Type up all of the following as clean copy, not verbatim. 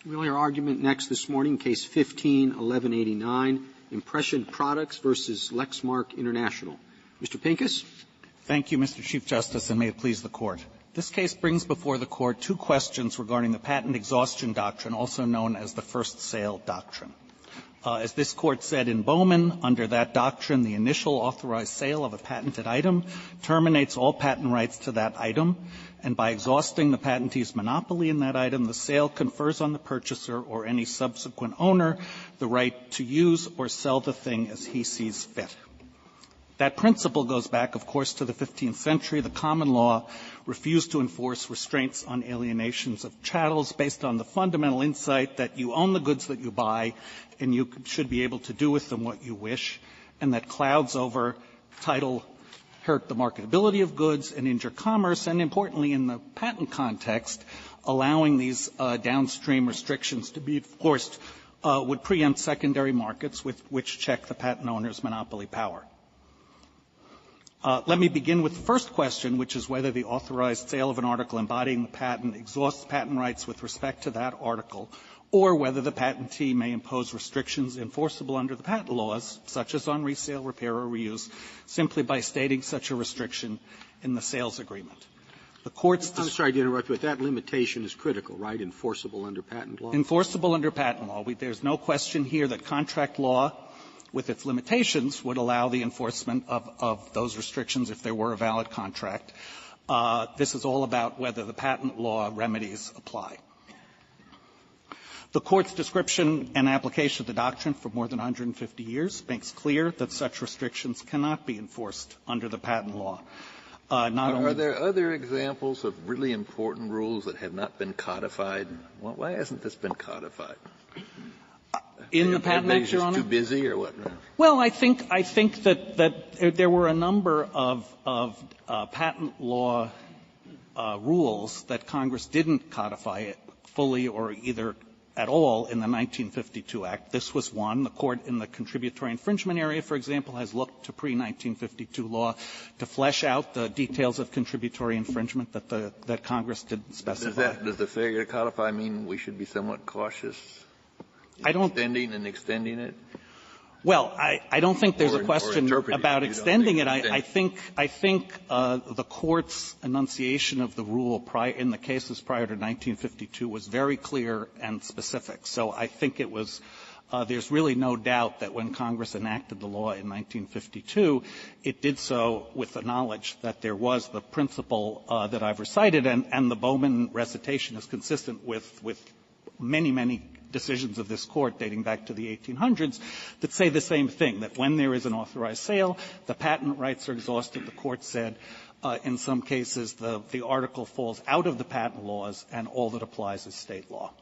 We'll hear argument next this morning, case 15-1189, Impression Products versus Lexmark International. Mr. Pincus. Thank you, Mr. Chief Justice, and may it please the Court. This case brings before the Court two questions regarding the patent exhaustion doctrine, also known as the first sale doctrine. As this Court said in Bowman, under that doctrine, the initial authorized sale of a patented item terminates all patent rights to that item, and by exhausting the patentee's monopoly in that item, the sale confers on the purchaser or any subsequent owner the right to use or sell the thing as he sees fit. That principle goes back, of course, to the 15th century. The common law refused to enforce restraints on alienations of chattels based on the fundamental insight that you own the goods that you buy and you should be able to do with them what you wish, and that clouds over title hurt the marketability of goods and injure commerce, and importantly in the patent context, allowing these downstream restrictions to be enforced would preempt secondary markets which check the patent owner's monopoly power. Let me begin with the first question, which is whether the authorized sale of an article embodying the patent exhausts patent rights with respect to that article, or whether the patentee may impose restrictions enforceable under the patent laws, such as on resale, repair, or reuse, simply by stating such a restriction in the sales agreement. The Court's I'm sorry to interrupt you, but that limitation is critical, right? Enforceable under patent law? Enforceable under patent law. There's no question here that contract law, with its limitations, would allow the enforcement of those restrictions if there were a valid contract. This is all about whether the patent law remedies apply. The Court's description and application of the doctrine for more than 150 years makes clear that such restrictions cannot be enforced under the patent law. Are there other examples of really important rules that have not been codified? Why hasn't this been codified? In the Patent Act, Your Honor? Too busy or what? Well, I think that there were a number of patent law rules that Congress didn't codify it fully or either at all in the 1952 Act. This was one. The Court in the contributory infringement area, for example, has looked to pre-1952 law to flesh out the details of contributory infringement that Congress didn't specify. Does the failure to codify mean we should be somewhat cautious? Extending it? Well, I don't think there's a question about extending it. I think the Court's enunciation of the rule in the cases prior to 1952 was very clear and specific. So I think it was there's really no doubt that when Congress enacted the law in 1952, it did so with the knowledge that there was the principle that I've recited, and the Bowman recitation is consistent with many decisions of this Court dating back to the 1800s that say the same thing, that when there is an authorized sale, the patent rights are exhausted. The Court said in some cases the article falls out of the patent laws and all that applies is state law.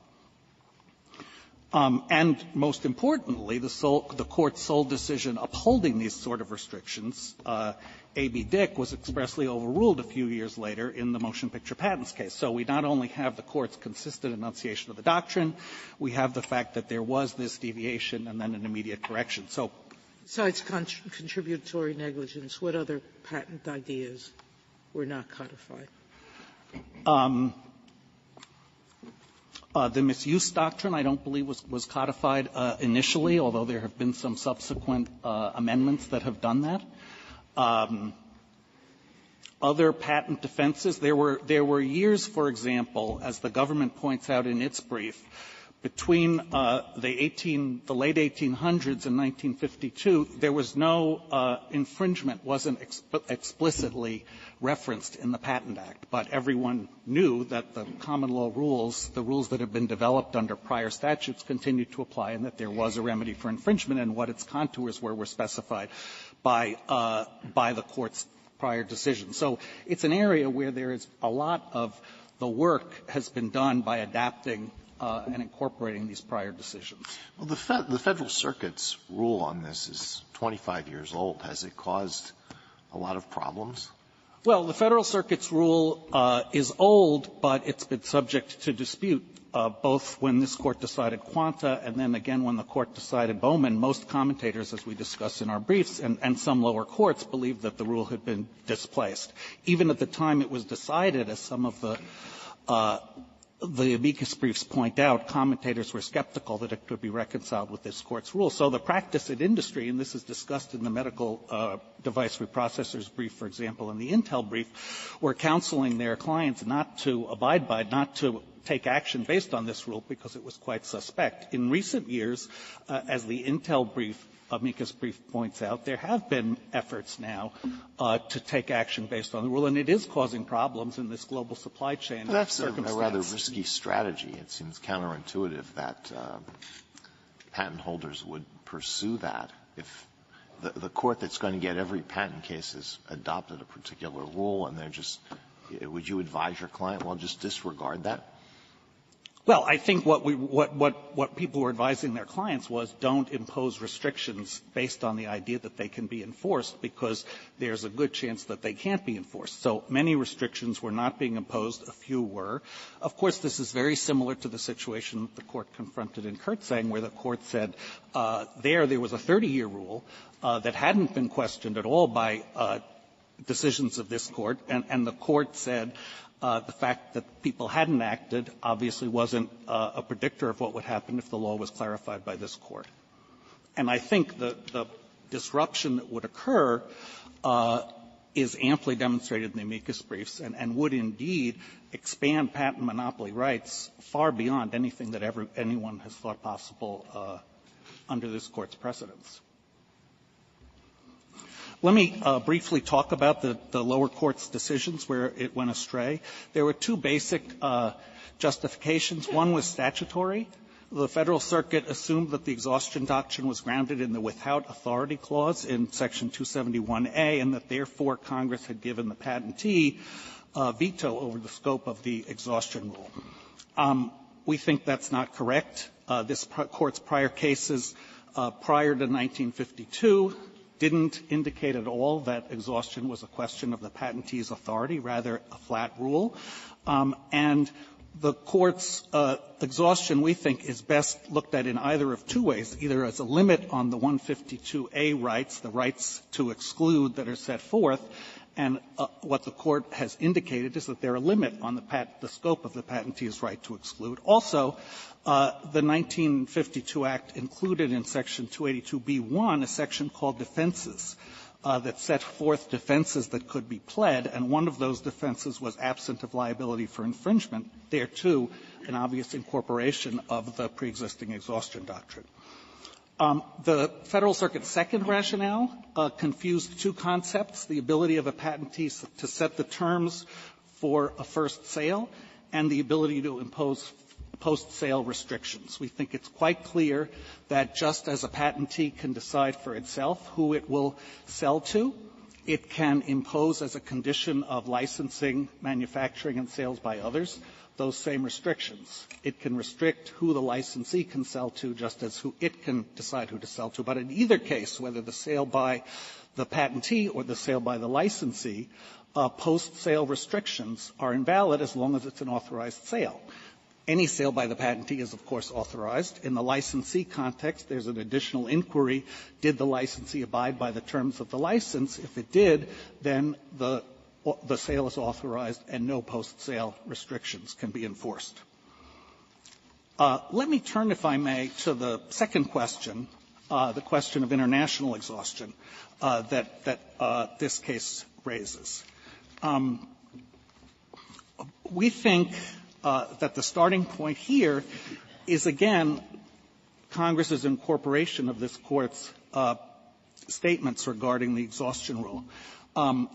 And most importantly, the Court's sole decision upholding these sort of restrictions, A.B. Dick, was expressly overruled a few years later in the motion picture patents case. So we not only have the Court's consistent enunciation of the doctrine, we have the fact that there was this deviation and then an immediate correction. So besides contributory negligence, what other patent ideas were not codified? The misuse doctrine, I don't believe, was codified initially, although there have been some subsequent amendments that have done that. Other patent defenses, there were years, for example, as the government points out in its brief, between the late 1800s and 1952, there was no infringement wasn't explicitly referenced in the Patent Act, but everyone knew that the common law rules, the rules that have been developed under prior statutes, continued to apply, and that there was a remedy for infringement, and what its contours were specified by the Court's prior decision. So it's an area where there is a lot of the work has been done by adapting and incorporating these prior decisions. Well, the Federal Circuit's rule on this is 25 years old. Has it caused a lot of problems? Well, the Federal Circuit's rule is old, but it's been subject to dispute, both when this Court decided Quanta and then again when the Court decided Bowman. Most commentators, as we discussed in our briefs, and some lower courts, believed that the rule had been displaced. Even at the time it was decided, as some of the the amicus briefs point out, commentators were skeptical that it could be reconciled with this Court's rule. So the practice in industry, and this is discussed in the medical device reprocessors brief, for example, and the Intel brief, were counseling their clients not to abide by, not to take action based on this rule because it was quite suspect. In recent years, as the Intel brief, amicus brief points out, there have been efforts now to take action based on the rule, and it is causing problems in this global supply chain. Well, that's a rather risky strategy. It seems counterintuitive that patent holders would pursue that if the court that's going to get every patent case has adopted a particular rule, and they're just — would you advise your client, well, just disregard that? Well, I think what people were advising their clients was don't impose restrictions based on the idea that they can be enforced, because there's a good chance that they can't be enforced. So many restrictions were not being imposed. A few were. Of course, this is very similar to the situation that the Court confronted in Kurtzang, where the Court said there was a 30-year rule that hadn't been questioned at all by decisions of this Court, and the Court said the fact that people hadn't acted obviously wasn't a predictor of what would happen if the law was clarified by this Court. And I think the disruption that would occur is amply demonstrated in the amicus briefs and would indeed expand patent monopoly rights far beyond anything that anyone has thought possible under this Court's precedents. Let me briefly talk about the lower court's decisions where it went astray. There were two basic justifications. One was statutory. The Federal Circuit assumed that the exhaustion doctrine was grounded in the without authority clause in Section 271A, and that therefore Congress had given the patentee veto over the scope of the exhaustion rule. We think that's not correct. This Court's prior cases prior to 1952 didn't indicate at all that exhaustion was a question of the patentee's authority, rather a flat rule. And the Court's exhaustion, we think, is best looked at in either of two ways, either as a limit on the 152A rights, the rights to exclude that are set forth, and what the Court has indicated is that they're a limit on the scope of the patentee's right to exclude. Also, the 1952 Act included in Section 282B1 a section called defenses that set forth defenses that could be pled, and one of those defenses was absent of liability for infringement. There, too, an obvious incorporation of the preexisting exhaustion doctrine. The Federal Circuit's second rationale confused two concepts, the ability of a patentee to set the terms for a first sale and the ability to impose post-sale restrictions. We think it's quite clear that just as a patentee can decide for itself who it will sell to, it can impose as a condition of licensing, manufacturing, and sales by others those same restrictions. It can restrict who the licensee can sell to just as who it can decide who to sell to. But in either case, whether the sale by the patentee or the sale by the licensee, post-sale restrictions are invalid as long as it's an authorized sale. Any sale by the patentee is, of course, authorized. In the licensee context, there's an additional inquiry. Did the licensee abide by the terms of the license? If it did, then the sale is authorized and no post-sale restrictions can be enforced. Let me turn, if I may, to the second question, the question of international exhaustion that this case raises. We think that the starting point here is, again, Congress's incorporation of this Court's statements regarding the exhaustion rule.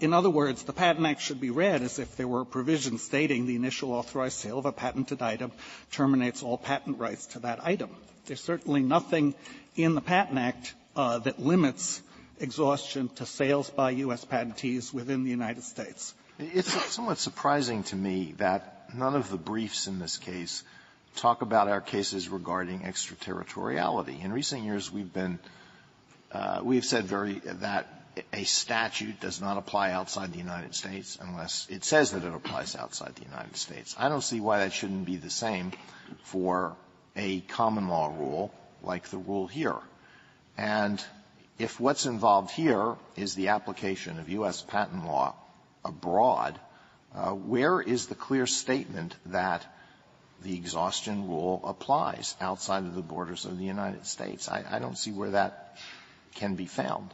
In other words, the Patent Act should be read as if there were a provision stating the initial authorized sale of a patented item terminates all patent rights to that item. There's certainly nothing in the Patent Act that limits exhaustion to sales by U.S. patentees within the United States. It's somewhat surprising to me that none of the briefs in this case talk about our cases regarding extraterritoriality. In recent years, we've said that a statute does not apply outside the United States unless it says that it applies outside the United States. I don't see why that shouldn't be the same for a common law rule like the rule here. And if what's involved here is the application of U.S. patent law abroad, where is the clear statement that the exhaustion rule applies outside of the borders of the United States. I don't see where that can be found.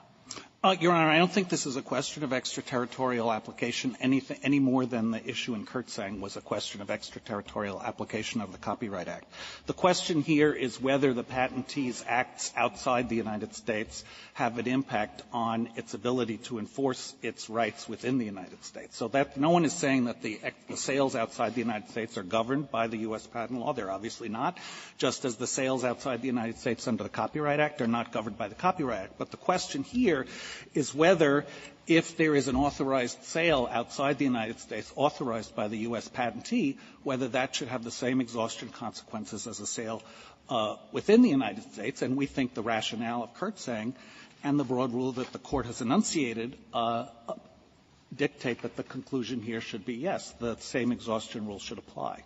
Your Honor, I don't think this is a question of extraterritorial application any more than the issue in Kurtzang was a question of extraterritorial application of the Copyright Act. The question here is whether the patentee's acts outside the United States have an impact on its ability to enforce its rights within the United States. So that no one is saying that the sales outside the United States are governed by the U.S. patent law. They're obviously not, just as the sales outside the United States under the Copyright Act are not governed by the Copyright Act. But the question here is whether, if there is an authorized sale outside the United States authorized by the U.S. patentee, whether that should have the same exhaustion consequences as a sale within the United States. And we think the rationale of Kurtzang and the broad rule that the Court has enunciated dictate that the conclusion here should be yes, the same exhaustion rule should apply.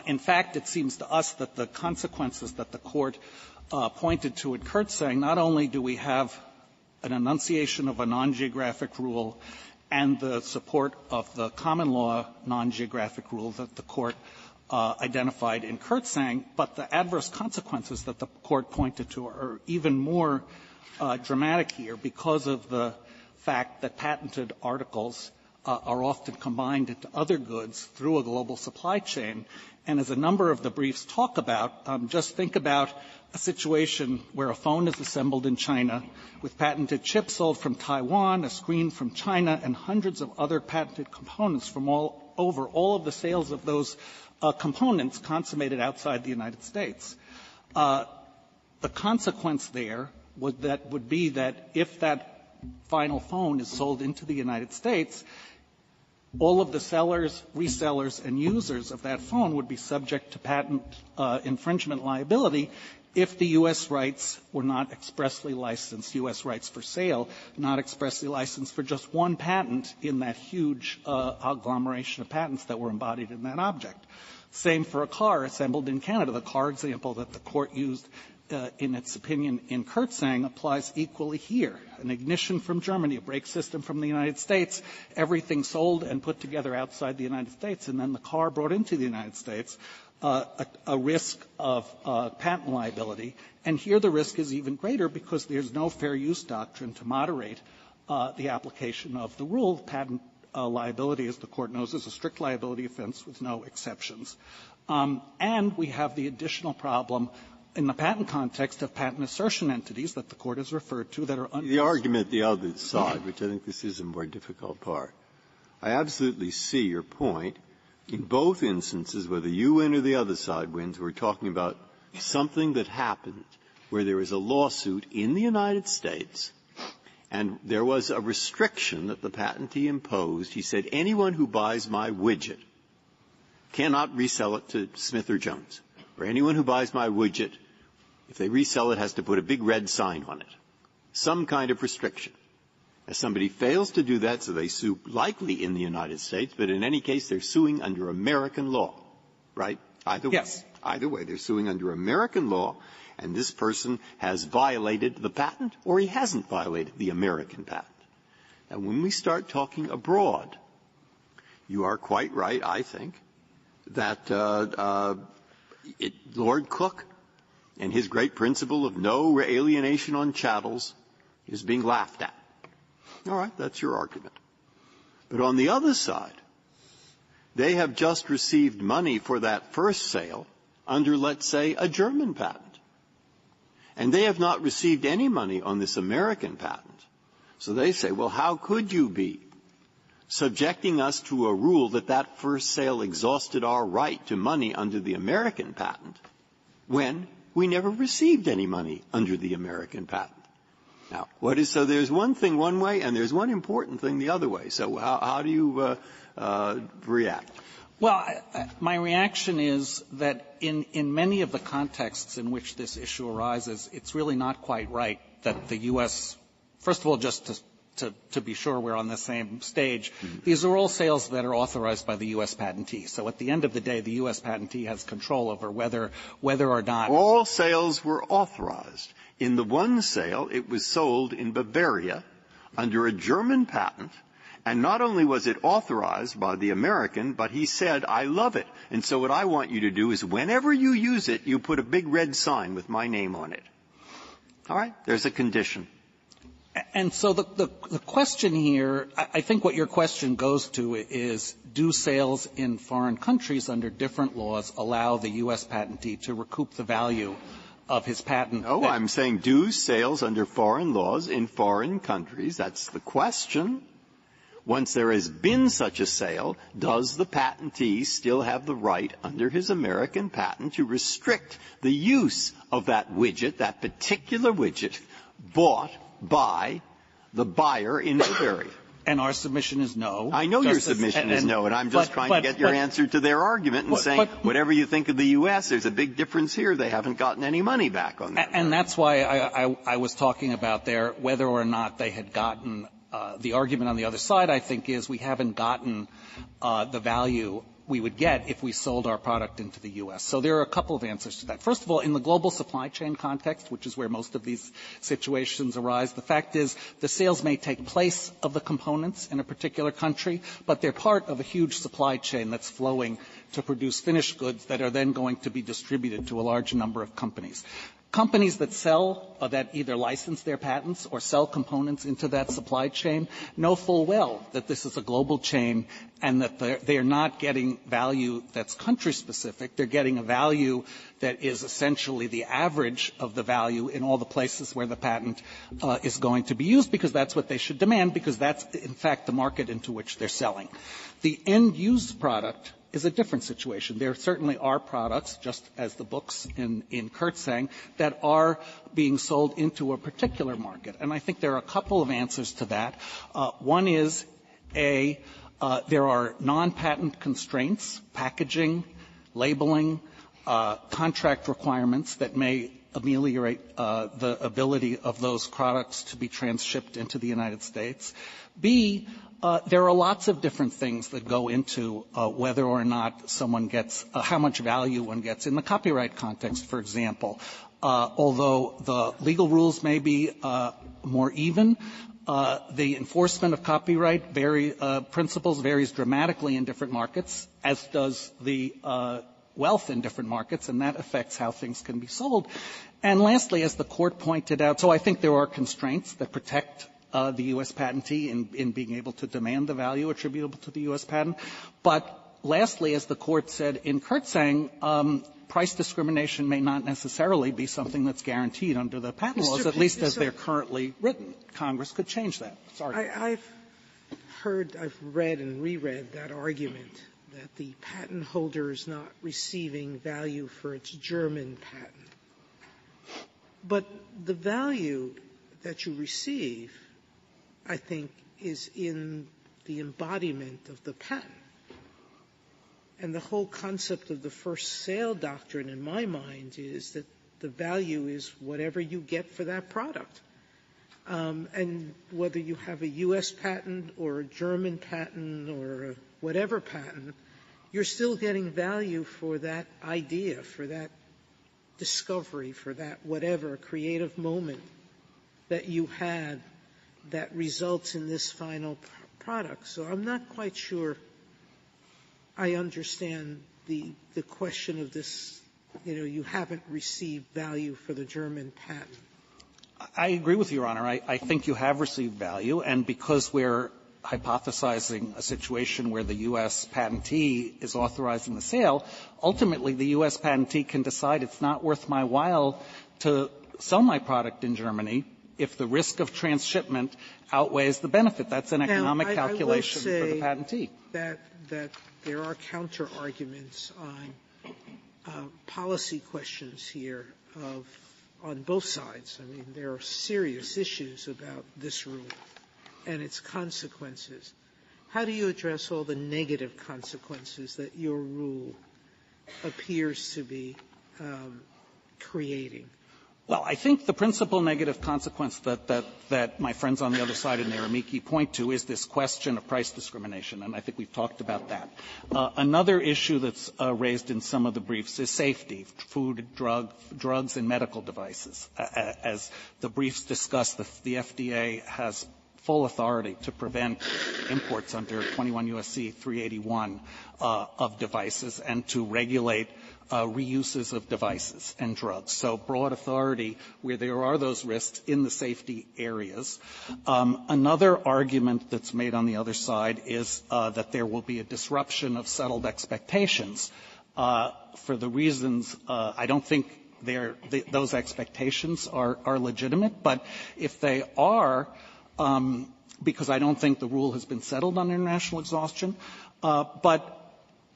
In fact, it seems to us that the consequences that the Court pointed to in Kurtzang, not only do we have an enunciation of a non-geographic rule and the support of the common law non-geographic rule that the Court identified in Kurtzang, but the adverse consequences that the Court pointed to are even more dramatic here because of the fact that patented articles are often combined into other goods through a global supply chain. And as a number of the briefs talk about, just think about a situation where a phone is assembled in China with patented chips sold from Taiwan, a screen from China, and hundreds of other patented components from all over, all of the sales of those components consummated outside the United States. The consequence there would be that if that final phone is sold into the United States, all of the sellers, resellers, and users of that phone would be subject to patent infringement liability if the U.S. rights were not expressly licensed, U.S. rights for sale, not expressly licensed for just one patent in that huge agglomeration of patents that were embodied in that object. Same for a car assembled in Canada. The car example that the Court used in its opinion in Kurtzang applies equally here. An ignition from Germany, a brake system from the United States, everything sold and put together outside the United States, and then the car brought into the United States, a risk of patent liability. And here the risk is even greater because there's no fair use doctrine to moderate the application of the rule. Patent liability, as the Court knows, is a strict liability offense with no exceptions. And we have the additional problem in the patent context of patent assertion entities that the Court has referred to that are the argument the other side, which I think this is a more difficult part. I absolutely see your point. In both instances, whether you win or the other side wins, we're talking about something that happened where there was a lawsuit in the United States and there was a restriction that the patentee imposed. He said, anyone who buys my widget cannot resell it to Smith or Jones. Or anyone who buys my widget, if they resell it, has to put a big red sign on it. Some kind of restriction. If somebody fails to do that, so they sue likely in the United States, but in any case, they're suing under American law, right? Either way. Yes. Either way, they're suing under American law, and this person has violated the patent or he hasn't violated the American patent. And when we start talking abroad, you are quite right, I think, that Lord Cook and his great principle of no alienation on chattels is being laughed at. All right, that's your argument. But on the other side, they have just received money for that first sale under, let's say, a German patent. And they have not received any money on this American patent. So they say, well, how could you be subjecting us to a rule that that first sale exhausted our right to money under the American patent when we never received any money under the American patent? Now, so there's one thing one way and there's one important thing the other way. So how do you react? Well, my reaction is that in many of the contexts in which this issue arises, it's really not quite right that the U.S. First of all, just to be sure we're on the same stage, these are all sales that are authorized by the U.S. patentee. So at the end of the day, the U.S. patentee has control over whether or not all sales were authorized. In the one sale, it was sold in Bavaria under a German patent, And not only was it authorized by the American, but he said, I love it. And so what I want you to do is whenever you use it, you put a big red sign with my name on it. All right? There's a condition. And so the question here, I think what your question goes to is, do sales in foreign countries under different laws allow the U.S. patentee to recoup the value of his patent? No, I'm saying do sales under foreign laws in foreign countries. That's the question. Once there has been such a sale, does the patentee still have the right under his American patent to restrict the use of that widget, that particular widget, bought by the buyer in Bavaria? And our submission is no. I know your submission is no, and I'm just trying to get your answer to their argument and saying, whatever you think of the U.S., there's a big difference here. They haven't gotten any money back on that. And that's why I was talking about there whether or not they had gotten the argument on the other side, I think, is we haven't gotten the value we would get if we sold our product into the U.S. So there are a couple of answers to that. First of all, in the global supply chain context, which is where most of these situations arise, the fact is the sales may take place of the components in a particular country, but they're part of a huge supply chain that's flowing to produce finished goods that are then going to be distributed to a large number of companies. Companies that sell, that either license their patents or sell components into that supply chain know full well that this is a global chain and that they are not getting value that's country-specific. They're getting a value that is essentially the average of the value in all the places where the patent is going to be used, because that's what they should demand, because that's, in fact, the market into which they're selling. The end-use product is a different situation. There certainly are products, just as the books in Kurtzang, that are being sold into a particular market. And I think there are a couple of answers to that. One is, there are non-patent constraints, packaging, labeling, contract requirements that may ameliorate the ability of those products to be transshipped into the United States. B, there are lots of different things that go into whether or not someone gets how much value one gets. In the copyright context, for example, although the legal rules may be more even, the enforcement of copyright principles varies dramatically in different markets, as does the wealth in different markets, and that affects how things can be sold. And lastly, as the Court pointed out, so I think there are constraints that protect the U.S. patentee in being able to demand the value attributable to the U.S. patent. But lastly, as the Court said in Kurtzang, price discrimination may not necessarily be something that's guaranteed under the patent laws, at least as they're currently written. Congress could change that. Sorry. I've read and reread that argument that the patent holder is not receiving value for its German patent. But the value that you receive, I think, is in the embodiment of the patent. And the whole concept of the first sale doctrine, in my mind, is that the value is whatever you get for that product. And whether you have a U.S. patent or a German patent or a whatever patent, you're still getting value for that idea, for that discovery, for that whatever creative moment that you had that results in this final product. So I'm not quite sure I understand the question of this, you haven't received value for the German patent. I agree with you, Your Honor. I think you have received value, and because we're hypothesizing a situation where the U.S. patentee is authorizing the sale, ultimately the U.S. patentee can decide it's not worth my while to sell my product in Germany if the risk of transshipment outweighs the benefit. That's an economic calculation for the patentee. That there are counter-arguments on policy questions here on both sides. I mean, there are serious issues about this rule and its consequences. How do you address all the negative consequences that your rule appears to be creating? Well, I think the principal negative consequence that my friends on the other side in their amici point to is this question of price discrimination, and I think we've talked about that. Another issue that's raised in some of the briefs is safety, food, drugs, and medical devices. As the briefs discuss, the FDA has full authority to prevent imports under 21 U.S.C. 381 of devices and to regulate reuses of devices and drugs. So broad authority where there are those risks in the safety areas. Another argument that's made on the other side is that there will be a disruption of settled expectations. For the reasons, I don't think those expectations are legitimate, but if they are, because I don't think the rule has been settled on international exhaustion, but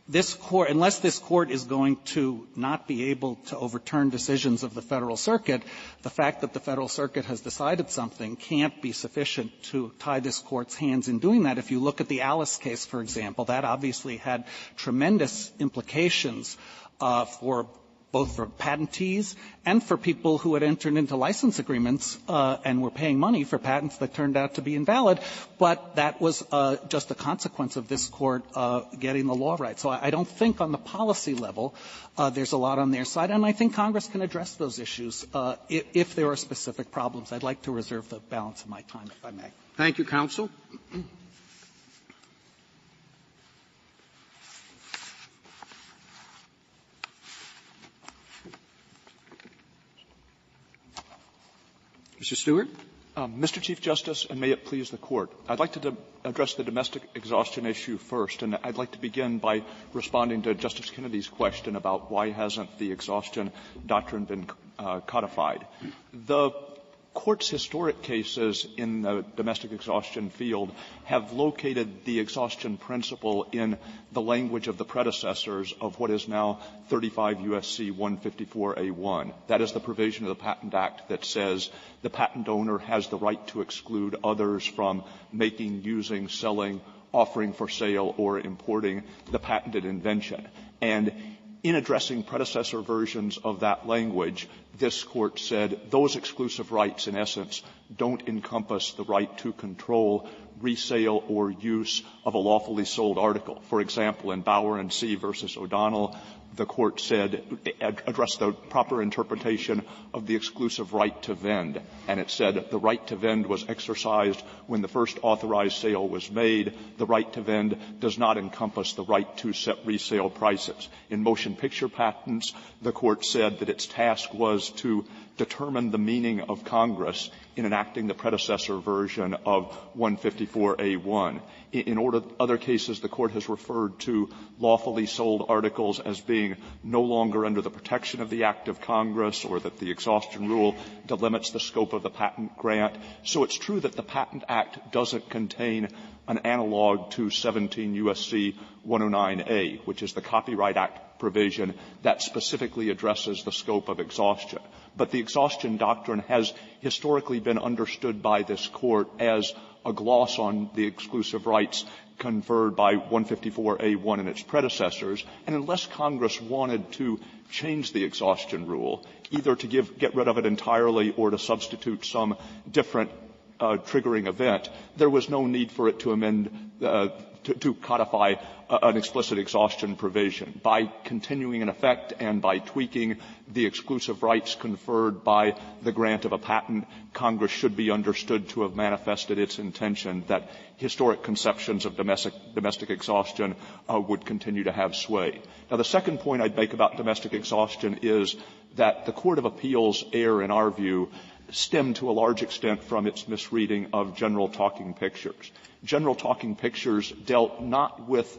this court, unless this court is going to not be able to overturn decisions of the Federal Circuit, the fact that the Federal Circuit has decided something can't be sufficient to tie this court's hands in doing that. If you look at the Alice case, for example, that obviously had tremendous implications for both for patentees and for people who had entered into license agreements and were paying money for patents that turned out to be invalid, but that was just a consequence of this court getting the law right. So I don't think on the policy level there's a lot on their side, and I think Congress can address those issues if there are specific problems. I'd like to reserve the balance of my time, if I may. Thank you, counsel. Mr. Stewart. Mr. Chief Justice, and may it please the Court, I'd like to address the domestic exhaustion issue first, and I'd like to begin by responding to Justice Kennedy's question about why hasn't the exhaustion doctrine been codified. The Court's historic cases in the domestic exhaustion field have located the exhaustion principle in the language of the predecessors of what is now 35 U.S.C. 154A1. That is the provision of the Patent Act that says the patent owner has the right to exclude others from making, using, selling, offering for sale, or importing the patented invention. And in addressing predecessor versions of that language, this Court said those exclusive rights, in essence, don't encompass the right to control resale or use of a lawfully sold article. For example, in Bauer and C. versus O'Donnell, the Court said, addressed the proper interpretation of the exclusive right to vend. And it said the right to vend was exercised when the first authorized sale was made. The right to vend does not encompass the right to set resale prices. In motion picture patents, the Court said that its task was to determine the meaning of Congress in enacting the predecessor version of 154A1. In other cases, the Court has referred to lawfully sold articles as being no longer under the protection of the Act of Congress, or that the exhaustion rule delimits the scope of the patent grant. So it's true that the Patent Act doesn't contain an analog to 17 U.S.C. 109A, which is the Copyright Act provision that specifically addresses the scope of exhaustion. But the exhaustion doctrine has historically been understood by this Court as a gloss on the exclusive rights conferred by 154A1 and its predecessors, and unless Congress wanted to change the exhaustion rule, either to get rid of it entirely or to substitute some different triggering event, there was no need for it to amend to codify an explicit exhaustion provision. By continuing in effect and by tweaking the exclusive rights conferred by the grant of a patent, Congress should be understood to have manifested its intention that historic conceptions of domestic exhaustion would continue to have sway. Now, the second point I'd make about domestic exhaustion is that the Court of Appeals error, in our view, stemmed to a large extent from its misreading of General Talking Pictures. General Talking Pictures dealt not with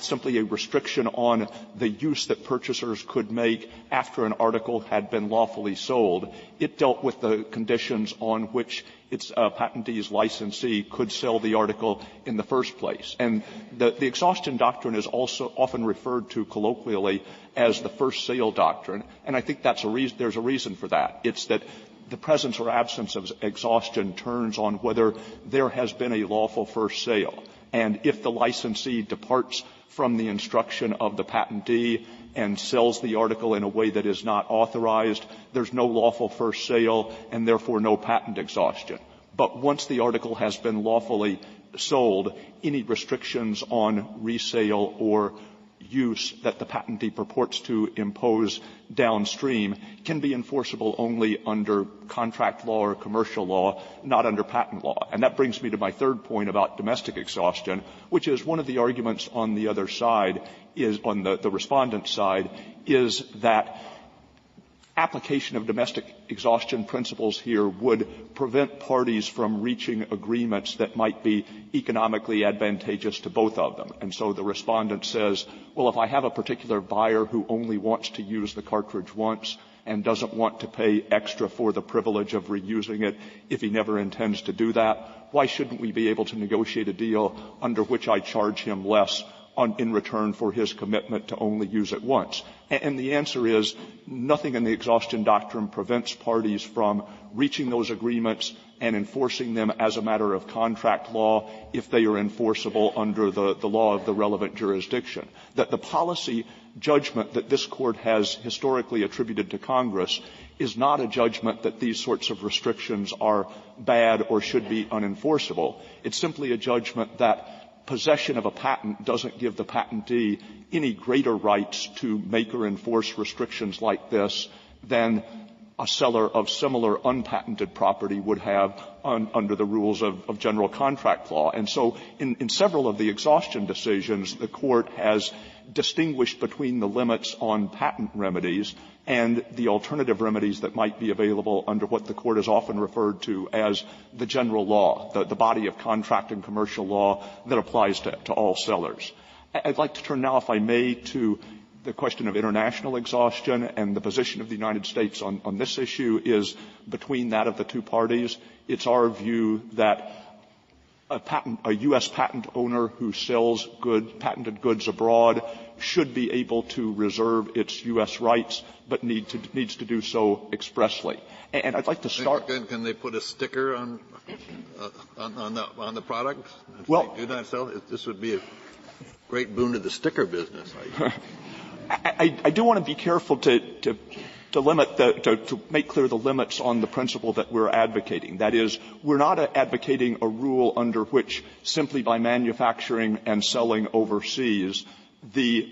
simply a restriction on the use that purchasers could make after an article had been lawfully sold. It dealt with the conditions on which its patentee's licensee could sell the article in the first place. And the exhaustion doctrine is also often referred to colloquially as the first sale doctrine, and I think there's a reason for that. It's that the presence or absence of exhaustion turns on whether there has been a lawful first sale. And if the licensee departs from the instruction of the patentee and sells the article in a way that is not authorized, there's no lawful first sale and therefore no patent exhaustion. But once the article has been lawfully sold, any restrictions on resale or use that the patentee purports to impose downstream can be enforceable only under contract law or commercial law, not under patent law. And that brings me to my third point about domestic exhaustion, which is one of the arguments on the other side is, on the respondent's side, is that application of domestic exhaustion principles here would prevent parties from reaching agreements that might be economically advantageous to both of them. And so the respondent says, well, if I have a particular buyer who only wants to use the cartridge once and doesn't want to pay extra for the privilege of reusing it if he never intends to do that, why shouldn't we be able to negotiate a deal under which I charge him less in return for his commitment to only use it once? And the answer is nothing in the exhaustion doctrine prevents parties from reaching those agreements and enforcing them as a matter of contract law if they are enforceable under the law of the relevant jurisdiction. That the policy judgment that this Court has historically attributed to Congress is not a judgment that these sorts of restrictions are bad or should be unenforceable. It's simply a judgment that possession of a patent doesn't give the patentee any greater rights to make or enforce restrictions like this than a seller of similar unpatented property would have under the rules of general contract law. And so in several of the exhaustion decisions, the Court has distinguished between the limits on patent remedies and the alternative remedies that might be available under what the Court has often referred to as the general law, the body of contract and commercial law that applies to all sellers. I'd like to turn now, if I may, to the question of international exhaustion, and the position of the United States on this issue is between that of the two parties. It's our view that a U.S. patent owner who sells patented goods abroad should be able to reserve its U.S. rights, but needs to do so expressly. And I'd like to start. Can they put a sticker on the product? Well, do not sell it. This would be a great boon to the sticker business. I do want to be careful to limit to make clear the limits on the principle that we're advocating. That is, we're not advocating a rule under which simply by manufacturing and selling overseas, the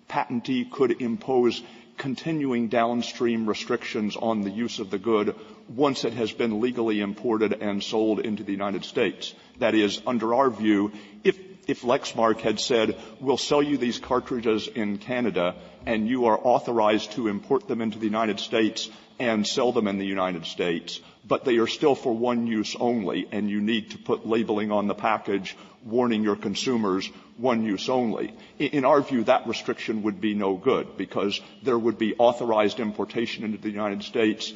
patentee could impose continuing downstream restrictions on the use of the good once it has been legally imported and sold into the United States. That is, under our view, if Lexmark had said, we'll sell you these cartridges in Canada and you are authorized to import them into the United States and sell them in the United States, but they are still for one use only, and you need to put labeling on the package warning your consumers one use only. In our view, that restriction would be no good, because there would be authorized importation into the United States,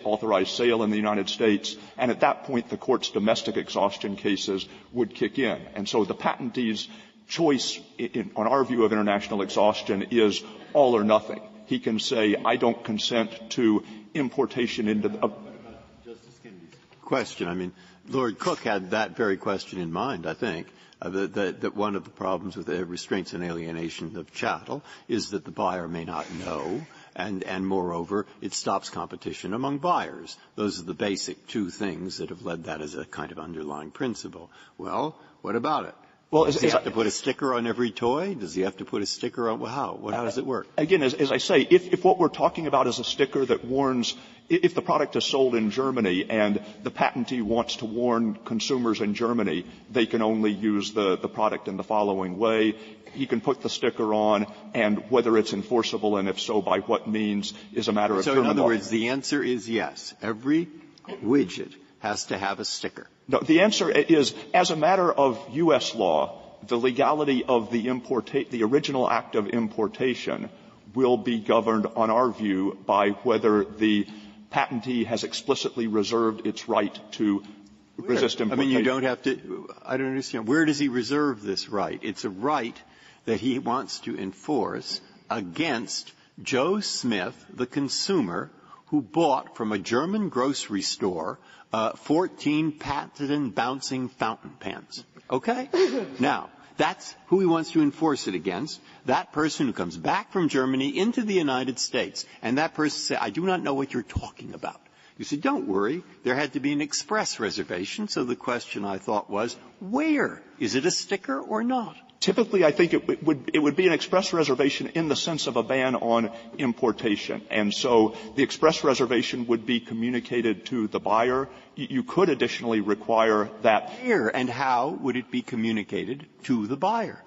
authorized sale in the United States, and at that point the Court's domestic exhaustion cases would kick in. And so the patentee's choice, on our view of international exhaustion, is all or nothing. He can say, I don't consent to importation into the Justice Kennedy's question. I mean, Lord Cook had that very question in mind, I think, that one of the problems with the restraints and alienation of chattel is that the buyer may not know, and moreover, it stops competition among buyers. Those are the basic two things that have led that as a kind of underlying principle. Well, what about it? Well, does he have to put a sticker on every toy? Does he have to put a sticker on? Well, how does it work? Again, as I say, if what we're talking about is a sticker that warns, if the product is sold in Germany and the patentee wants to warn consumers in Germany, they can only use the product in the following way. He can put the sticker on, and whether it's enforceable and if so by what means is a matter of So in other words, the answer is yes. Every widget has to have a sticker. No, the answer is, as a matter of U.S. law, the legality of the original act of importation will be governed, on our view, by whether the patentee has explicitly reserved its right to resist importation. I mean, you don't have to – I don't understand. Where does he reserve this right? It's a right that he wants to enforce against Joe Smith, the consumer, who bought from a German grocery store 14 patented and bouncing fountain pens. Okay? Now, that's who he wants to enforce it against. That person who comes back from Germany into the United States, and that person says, I do not know what you're talking about. You say, don't worry. There had to be an express reservation, so the question I thought was, where? Is it a sticker or not? Typically, I think it would be an express reservation in the sense of a ban on importation. And so the express reservation would be communicated to the buyer. You could additionally require that. Here, and how would it be communicated to the buyer?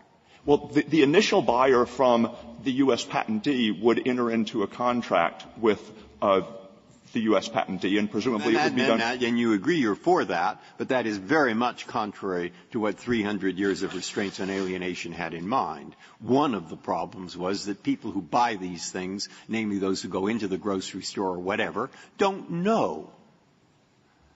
Well, the initial buyer from the U.S. patentee would enter into a contract with the U.S. patentee, and presumably it would be done. And you agree you're for that, but that is very much contrary to what 300 years of restraints on alienation had in mind. One of the problems was that people who buy these things, namely those who go into the grocery store or whatever, don't know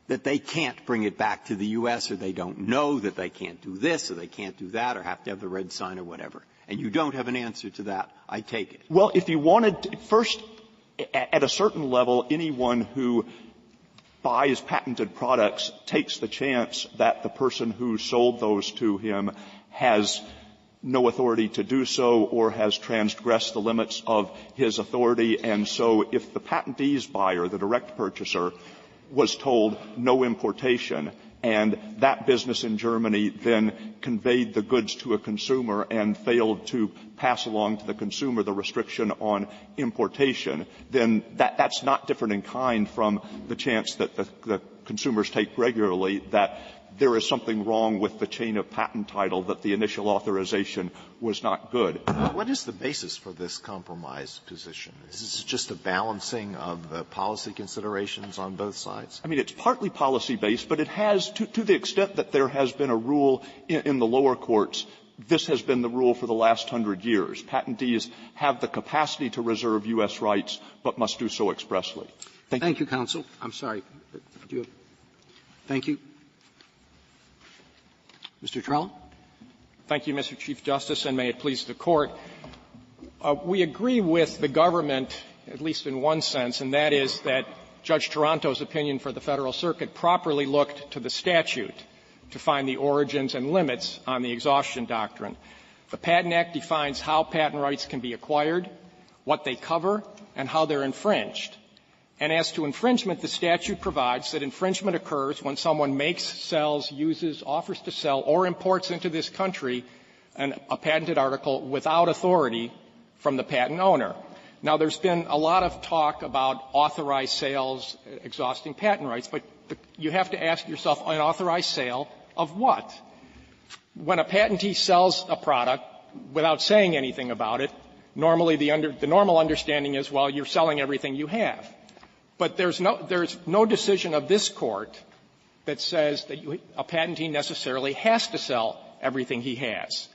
that they can't bring it back to the U.S., or they don't know that they can't do this or they can't do that or have to have the red sign or whatever. And you don't have an answer to that, I take it. Well, if you wanted to, first, at a certain level, anyone who buys patented products takes the chance that the person who sold those to him has no authority to do so or has transgressed the limits of his authority. And so if the patentee's buyer, the direct purchaser, was told no importation, and that business in Germany then conveyed the goods to a consumer and failed to pass along to the consumer the restriction on importation, then that's not different in kind from the chance that the consumers take regularly that there is something wrong with the chain of patent title, that the initial authorization was not good. What is the basis for this compromise position? Is this just a balancing of the policy considerations on both sides? I mean, it's partly policy-based, but it has, to the extent that there has been a rule in the lower courts, this has been the rule for the last 100 years. Patentees have the capacity to reserve U.S. rights, but must do so expressly. Thank you, counsel. I'm sorry. Thank you. Mr. Trell? Thank you, Mr. Chief Justice, and may it please the Court. We agree with the government, at least in one sense, and that is that Judge Taranto's opinion for the Federal Circuit properly looked to the statute to find the origins and limits on the exhaustion doctrine. The Patent Act defines how patent rights can be acquired, what they cover, and how they're infringed. And as to infringement, the statute provides that infringement occurs when someone makes, sells, uses, offers to sell, or imports into this country a patented article without authority from the patent owner. Now, there's been a lot of talk about authorized sales exhausting patent rights, but you have to ask yourself, an authorized sale of what? When a patentee sells a product without saying anything about it, normally the normal understanding is, well, you're selling everything you have. But there's no decision of this Court that says that a patentee necessarily has to sell everything he has.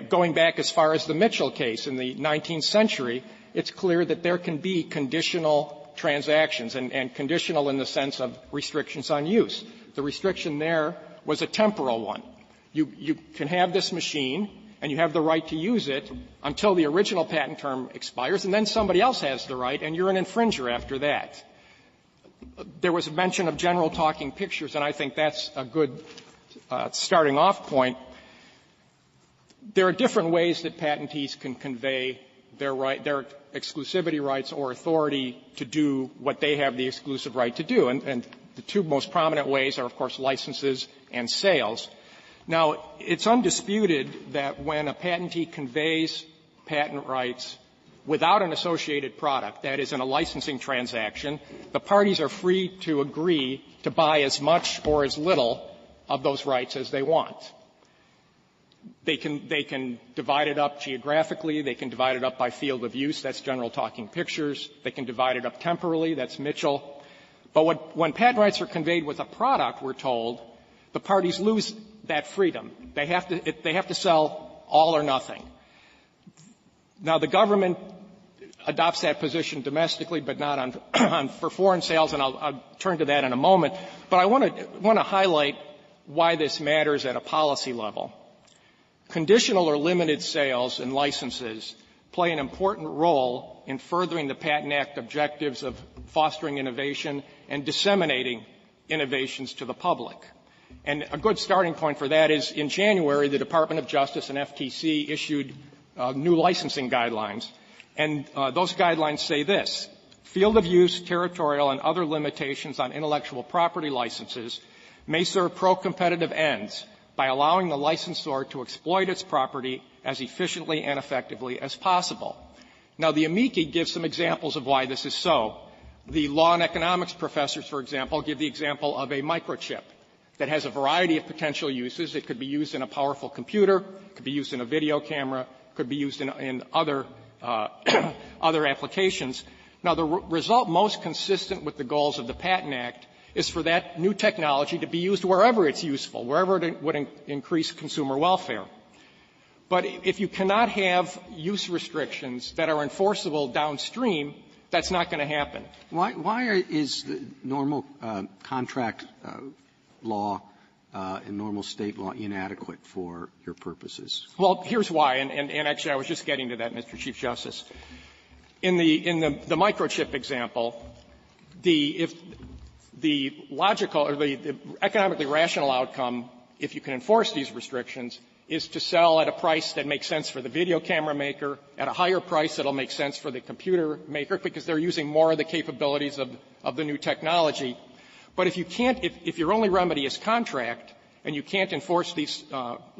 Going back as far as the Mitchell case in the 19th century, it's clear that there can be conditional transactions, and conditional in the sense of restrictions on use. The restriction there was a temporal one. You can have this machine, and you have the right to use it until the original patent term expires, and then somebody else has the right, and you're an infringer after that. There was a mention of general talking pictures, and I think that's a good starting off point. There are different ways that patentees can convey their exclusivity rights or authority to do what they have the exclusive right to do, and the two most prominent ways are, of course, licenses and sales. Now, it's undisputed that when a patentee conveys patent rights without an associated product, that is, in a licensing transaction, the parties are free to agree to buy as much or as little of those rights as they want. They can divide it up geographically. They can divide it up by field of use. That's general talking pictures. They can divide it up temporally. That's Mitchell. But when patent rights are conveyed with a product, we're told, the parties lose that freedom. They have to sell all or nothing. Now, the government adopts that position domestically, but not for foreign sales, and I'll turn to that in a moment. But I want to highlight why this matters at a policy level. Conditional or limited sales and licenses play an important role in furthering the Patent Act objectives of fostering innovation and disseminating innovations to the public. And a good starting point for that is in January, the Department of Justice and FTC issued new licensing guidelines. And those guidelines say this: field of use, territorial, and other limitations on intellectual property licenses may serve pro-competitive ends by allowing the licensor to exploit its property as efficiently and effectively as possible. Now, the amici give some examples of why this is so. The law and economics professors, for example, give the example of a microchip that has a variety of potential uses. It could be used in a powerful computer, it could be used in a video camera, it could be used in other other applications. Now, the result most consistent with the goals of the Patent Act is for that new technology to be used wherever it's useful, wherever it would increase consumer welfare. But if you cannot have use restrictions that are enforceable downstream, that's not going to happen. Why is the normal contract law and normal state law inadequate for your purposes? Well, here's why, and actually I was just getting to that, Mr. Chief Justice. In the microchip example, if the logical or the economically rational outcome, if you can enforce these restrictions, is to sell at a price that makes sense for the video camera maker, at a higher price that'll make sense for the computer maker, because they're using more of the capabilities of the new technology. But if you can't, if your only remedy is contract, and you can't enforce these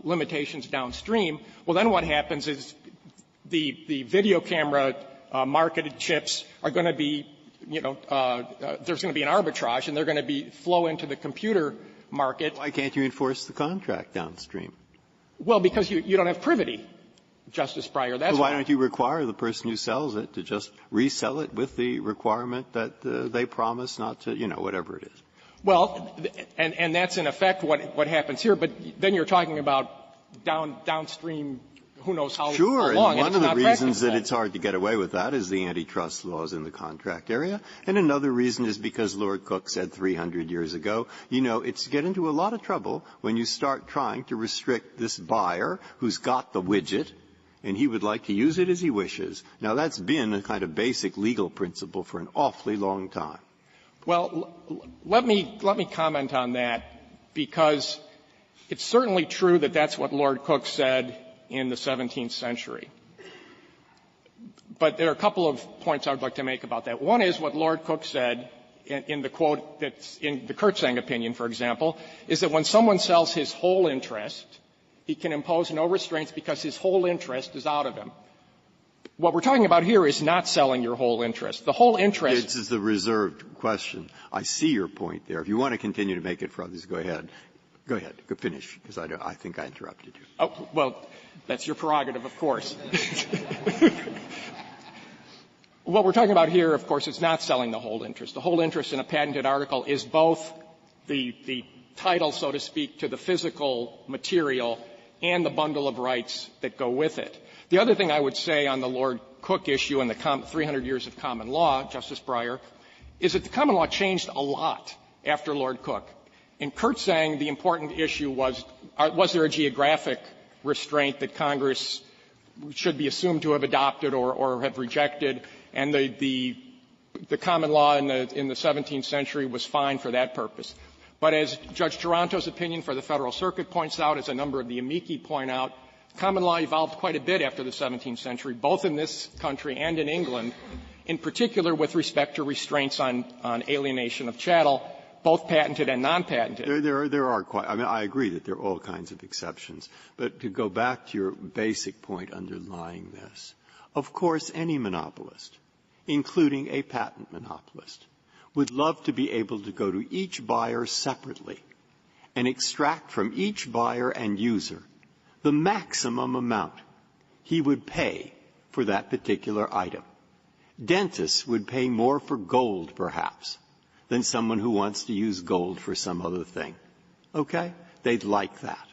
limitations downstream, well, then what happens is the video camera marketed chips are going to be, there's going to be an arbitrage, and they're going to flow into the computer market. Why can't you enforce the contract downstream? Well, because you don't have privity, Justice Breyer. That's why don't you require the person who sells it to just resell it with the requirement that they promise not to, whatever it is? Well, and that's in effect what happens here. But then you're talking about downstream, who knows how long. Sure, and one of the reasons practical. that it's hard to get away with that is the antitrust laws in the contract area. And another reason is because Lord Cook said 300 years ago, it's get into a lot of trouble when you start trying to restrict this buyer who's got the widget and he would like to use it as he wishes. Now, that's been a kind of basic legal principle for an awfully long time. Well, let me comment on that, because it's certainly true that that's what Lord Cook said in the 17th century. But there are a couple of points I would like to make about that. One is what Lord Cook said in the quote that's in the Kurtzang opinion, for example, is that when someone sells his whole interest, he can impose no restraints because his whole interest is out of him. What we're talking about here is not selling your whole interest. The whole interest. This is the reserved question. I see your point there. If you want to continue to make it for others, go ahead. Go ahead. Go finish, because I think I interrupted you. Oh, well, that's your prerogative, of course. What we're talking about here, of course, is not selling the whole interest. The whole interest in a patented article is both the title, so to speak, to the physical material and the bundle of rights that go with it. The other thing I would say on the Lord Cook issue and the 300 years of common law, Justice Breyer, is that the common law changed a lot after Lord Cook. In Kurtzang, the important issue was there a geographic restraint that Congress should be assumed to have adopted or have rejected, and the common law in the 17th century was fine for that purpose. But as Judge Taranto's opinion for the Federal Circuit points out, as a number of the amici point out, common law evolved quite a bit after the 17th century, both in this country and in England, in particular with respect to restraints on alienation of chattel, both patented and non-patented. There are quite, I agree that there are all kinds of exceptions. But to go back to your basic point underlying this, of course any monopolist, including a patent monopolist, would love to be able to go to each buyer separately and extract from each buyer and user the maximum amount he would pay for that particular item. Dentists would pay more for gold, perhaps, than someone who wants to use gold for some other thing. Okay? They'd like that.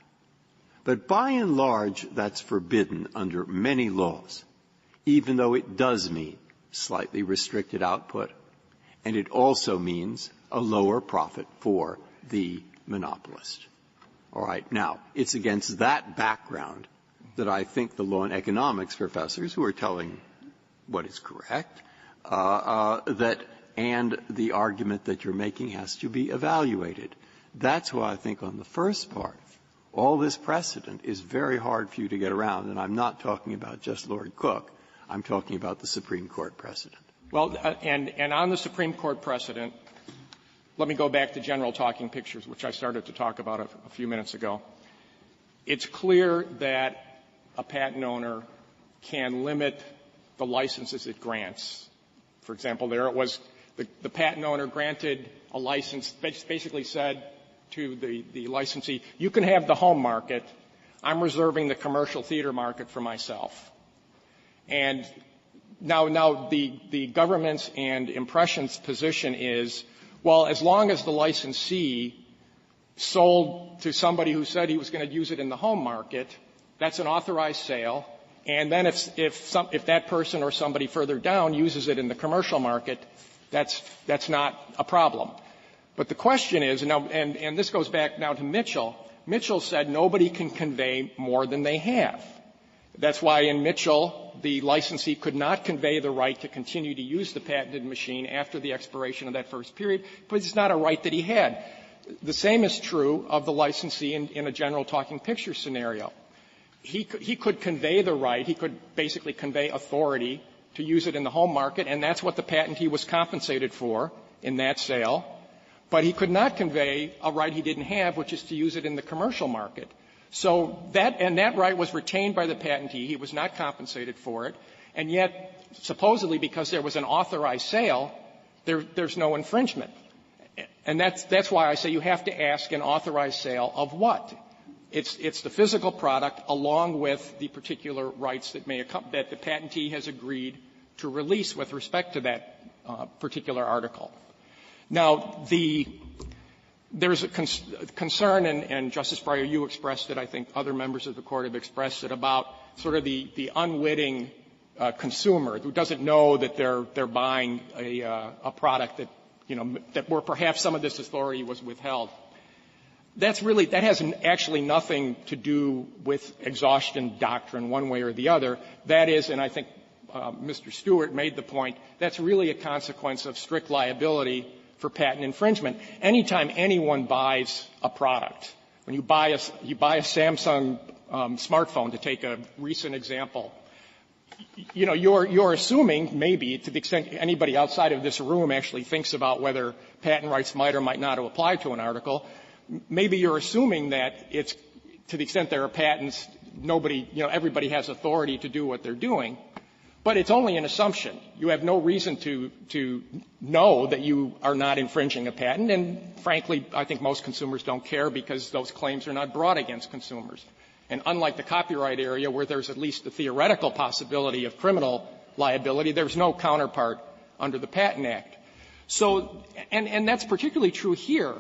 But by and large, that's forbidden under many laws, even though it does mean slightly restricted output, and it also means a lower profit for the monopolist. All right. Now, it's against that background that I think the law and economics professors who are telling what is correct, and the argument that you're making has to be evaluated. That's why I think on the first part, all this precedent is very hard for you to get around, and I'm not talking about just Lord Cook. I'm talking about the Supreme Court precedent. Well, and on the Supreme Court precedent, let me go back to general talking pictures, which I started to talk about a few minutes ago. it's clear that a patent owner can limit the licenses it grants. For example, there it was the patent owner granted a license, basically said to the licensee, you can have the home market. I'm reserving the commercial theater market for myself. And now the government's and Impression's position is, well, as long as the licensee sold to somebody who said he was going to use it in the home market, that's an authorized sale. And then if that person or somebody further down uses it in the commercial market, that's not a problem. But the question is, and this goes back now to Mitchell. Mitchell said nobody can convey more than they have. That's why in Mitchell, the licensee could not convey the right to continue to use the patented machine after the expiration of that first period, but it's not a right that he had. The same is true of the licensee in a general talking picture scenario. He could convey the right. He could basically convey authority to use it in the home market, and that's what the patentee was compensated for in that sale. But he could not convey a right he didn't have, which is to use it in the commercial market. So that right was retained by the patentee. He was not compensated for it. And yet, supposedly because there was an authorized sale, there's no infringement. And that's why I say you have to ask an authorized sale of what? It's the physical product along with the particular rights that that the patentee has agreed to release with respect to that particular article. Now, there's a concern, and Justice Breyer, you expressed it, I think other members of the Court have expressed it, about sort of the unwitting consumer who doesn't know that they're buying a product that where perhaps some of this authority was withheld. That has actually nothing to do with exhaustion doctrine one way or the other. That is, and I think Mr. Stewart made the point, that's really a consequence of strict liability for patent infringement. Anytime anyone buys a product, when you buy a Samsung smartphone, to take a recent example, you're assuming, maybe to the extent anybody outside of this room actually thinks about whether patent rights might or might not apply to an article, maybe you're assuming that it's, to the extent there are patents, everybody has authority to do what they're doing. But it's only an assumption. You have no reason to know that you are not infringing a patent, and frankly, I think most consumers don't care because those claims are not brought against consumers. And unlike the copyright area where there's at least the theoretical possibility of criminal liability, there's no counterpart under the Patent Act. So, and that's particularly true here,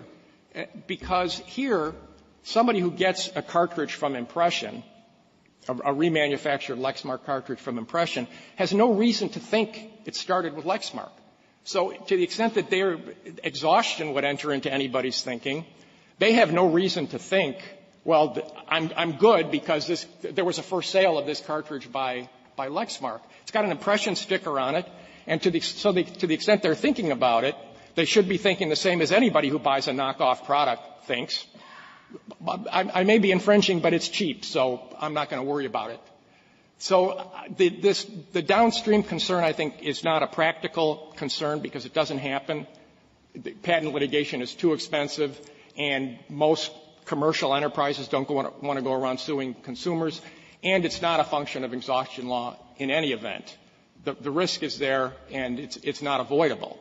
because here, somebody who gets a cartridge from Impression, a remanufactured Lexmark cartridge from Impression, has no reason to think it started with Lexmark. So to the extent that their exhaustion would enter into anybody's thinking, they have no reason to think, well, I'm good because there was a first sale of this cartridge by Lexmark. It's got an Impression sticker on it, and to the extent they're thinking about it, they should be thinking the same as anybody who buys a knockoff product thinks. I may be infringing, but it's cheap, so I'm not going to worry about it. So the downstream concern, I think, is not a practical concern because it doesn't happen. The patent litigation is too expensive, and most commercial enterprises don't want to go around suing consumers, and it's not a function of exhaustion law in any event. The risk is there, and it's not avoidable.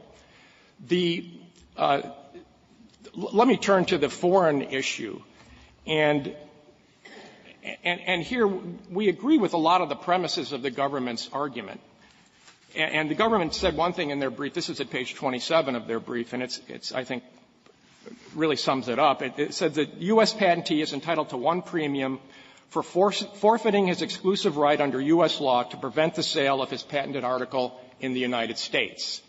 Let me turn to the foreign issue. And here we agree with a lot of the premises of the government's argument. And the government said one thing in their brief. This is at page 27 of their brief, and it's I think, really sums it up. It said that U.S. patentee is entitled to one premium for forfeiting his exclusive right under U.S. law to prevent the sale of his patented article in the United States.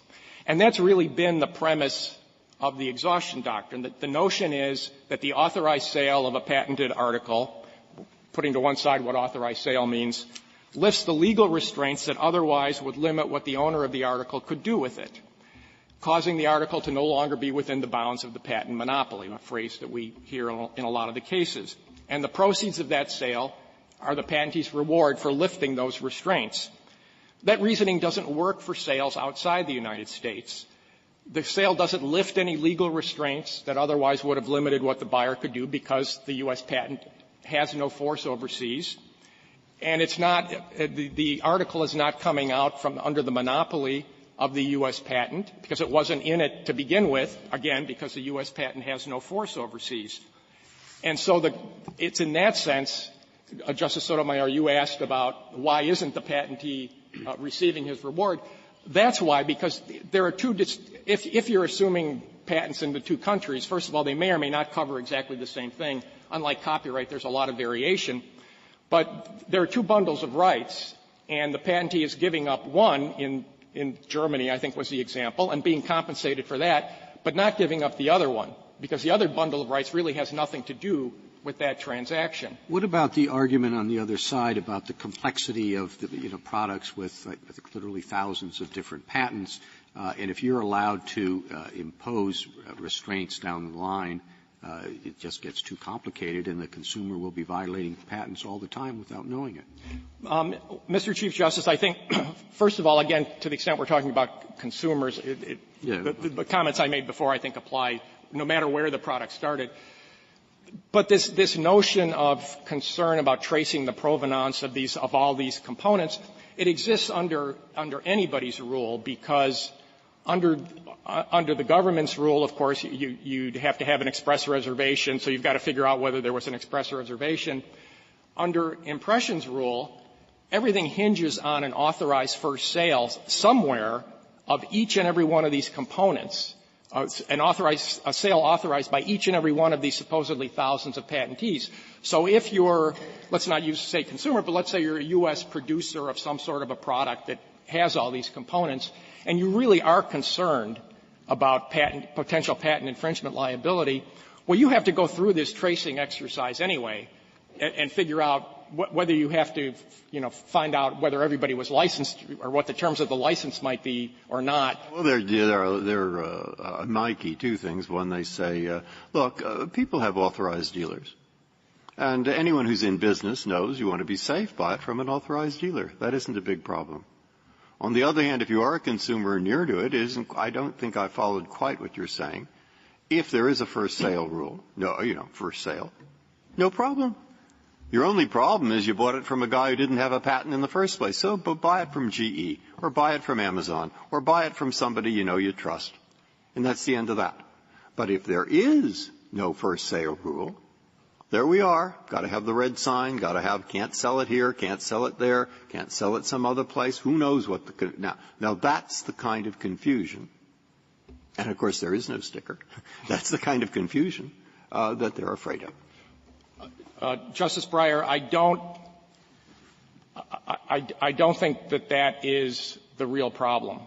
And that's really been the premise of the exhaustion doctrine, that the notion is that the authorized sale of a patented article, putting to one side what authorized sale means, lifts the legal restraints that otherwise would limit what the owner of the article could do with it, causing the article to no longer be within the bounds of the patent monopoly, a phrase that we hear in a lot of the cases. And the proceeds of that sale are the patentee's reward for lifting those restraints. That reasoning doesn't work for sales outside the United States. The sale doesn't lift any legal restraints that otherwise would have limited what the buyer could do because the U.S. patent has no force overseas. And it's not, the article is not coming out from under the monopoly of the U.S. patent because it wasn't in it to begin with, again, because the U.S. patent has no force overseas. And so it's in that sense, Justice Sotomayor, you asked about why isn't the patentee receiving his reward. That's why, because there are if you're assuming patents in the two countries, first of all, they may or may not cover exactly the same thing. Unlike copyright, there's a lot of variation. But there are two bundles of rights, and the patentee is giving up one in Germany, I think was the example, and being compensated for that, but not giving up the other one, because the other bundle of rights really has nothing to do with that transaction. What about the argument on the other side about the complexity of the, products with, I think, literally thousands of different patents, and if you're allowed to impose restraints down the line, it just gets too complicated, and the consumer will be violating patents all the time without knowing it. Mr. Chief Justice, I think, first of all, again, to the extent we're talking about consumers, the comments I made before, I think, apply no matter where the product started. But this notion of concern about tracing the provenance of all these components, it exists under anybody's rule, because under the government's rule, of course, you'd have to have an express reservation, so you've got to figure out whether there was an express reservation. Under Impression's rule, everything hinges on an authorized first sale somewhere of each and every one of these components, a sale authorized by each and every one of these supposedly thousands of patentees. So if you're, let's not say consumer, but let's say you're a U.S. producer of some sort of a product that has all these components, and you really are concerned about potential patent infringement liability, well, you have to go through this tracing exercise anyway and figure out whether you have to, find out whether everybody was licensed or what the terms of the license might be or not. Well, there are Nike two things. One, they say, look, people have authorized dealers. And anyone who's in business knows you want to be safe, buy it from an authorized dealer. That isn't a big problem. On the other hand, if you are a consumer near to it, I don't think I followed quite what you're saying. If there is a first sale rule, first sale, no problem. Your only problem is you bought it from a guy who didn't have a patent in the first place. So buy it from GE, or buy it from Amazon, or buy it from somebody you trust. And that's the end of that. But if there is no first sale rule, there we are. Got to have the red sign. Got to have can't sell it here, can't sell it there, can't sell it some other place. Who knows what now that's the kind of confusion. And of course there is no sticker. That's the kind of confusion that they're afraid of. Justice Breyer, I don't think that is the real problem.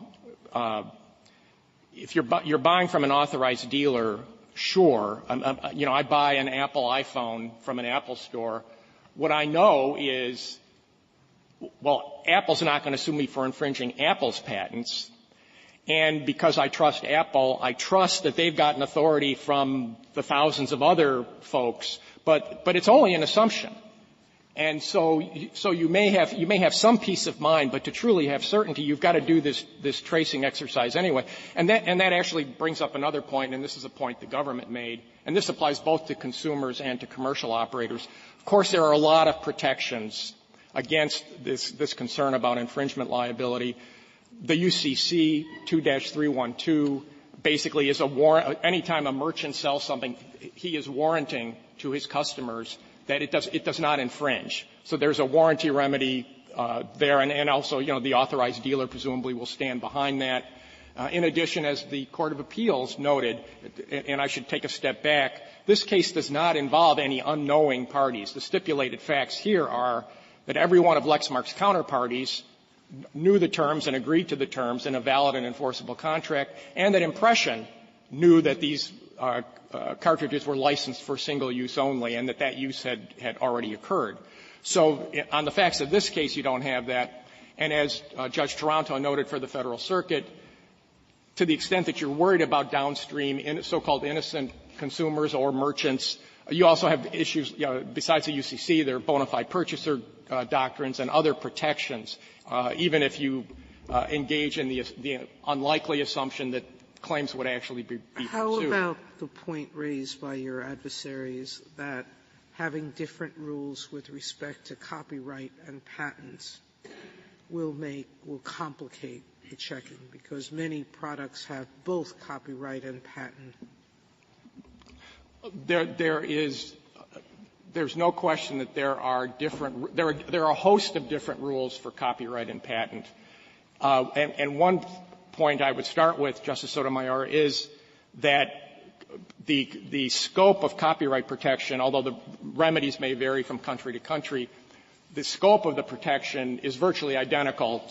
If you're buying from an authorized dealer, sure. I buy an Apple iPhone from an Apple store. What I know is, well, Apple's not going to sue me for infringing Apple's patents. And because I trust Apple, I trust that they've gotten authority from the thousands of other folks. But it's only an assumption. And so you may have some peace of mind, but to truly have certainty, you've got to do this tracing exercise anyway. And that actually brings up another point, and this is a point the government made, and this applies both to consumers and to commercial operators. Of course, there are a lot of protections against this concern about infringement liability. The UCC 2-312 basically is a warrant. Anytime a merchant sells something, he is warranting to his customers that it does not infringe. So there's a warranty remedy there, and also, the authorized dealer presumably will stand behind that. In addition, as the Court of Appeals noted, and I should take a step back, this case does not involve any unknowing parties. The stipulated facts here are that every one of Lexmark's counterparties knew the terms and agreed to the terms in a valid and enforceable contract, and that Impression knew that these cartridges were licensed for single use only, and that use had already occurred. So on the facts of this case, you don't have that. And as Judge Toronto noted for the Federal Circuit, to the extent that you're worried about downstream so-called innocent consumers or merchants, you also have issues, besides the UCC, there are bona fide purchaser doctrines and other protections, even if you engage in the unlikely assumption that claims would actually be pursued. How about the point raised by your adversaries that having different rules with respect to copyright and patents will complicate the checking, because many products have both copyright and patent? There's no question that there are a host of different rules for copyright and patent. And one point I would start with, Justice Sotomayor, is that the scope of copyright protection, although the remedies may vary from country to country, the scope of the protection is virtually identical